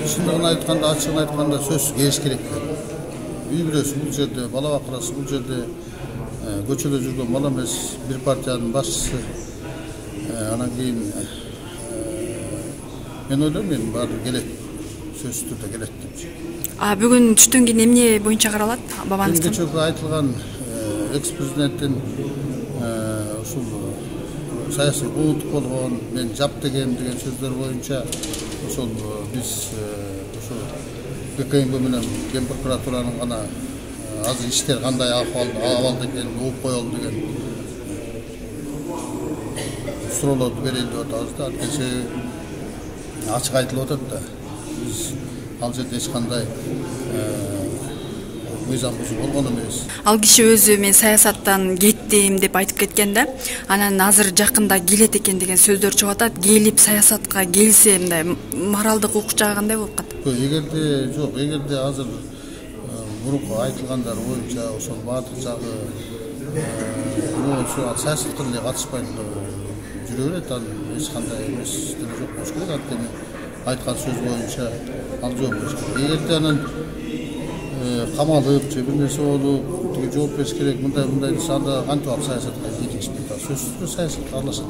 шындығын айтқанда, ачығын айтқанда сөз келіс керек. Үй бүресі бұл жерде, бала бақырасы бұл жерде, көшеде жүрген бала емес, бір партияның басшысы. Анан кейін мен ойлаймын, бәрі келеді, сөз түрде келеді деп. Бүгін түштөн кийин эмне боюнча каралат бабаңыздын? Кечээ айтылган экс-президенттин ушул саясий кууттук болгон, мен жап деген сөздөр боюнча ошол биз ошол ГКМБ менен Ген прокуратуранын гана азыр иштер кандай абалда экенин угуп коелу деген суроолорду берели деп атабыз да. Кечээ ачык айтылып атат да. Биз ал жерде эч кандай мыйзам бузуу болгон эмес. Ал киши өзү мен саясаттан кеттим деп айтып кеткен да. Анан азыр жакында келет экен деген сөздөр чыгып атат. Келип саясатка келсе, мындай моралдык укук жагы кандай болуп калат? Эгерде жок, эгерде азыр мурунку айтылгандар боюнча ошол баардык жагы саясатка деле катышпай жүрө берет, ал эч кандай эмес жок болуш керек. Анткени айткан сөз боюнча ал жооп бериш керек. Эгерде анан камалып же бир нерсе болуп тиги жооп бериш керек, мындай десе анда кантип алып саясатка киришпейт. Сөзсүз саясатка аралашат.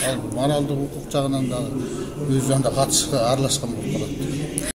Ал моралдык укук жагынан да өзү анда катышка аралашкан болуп калат.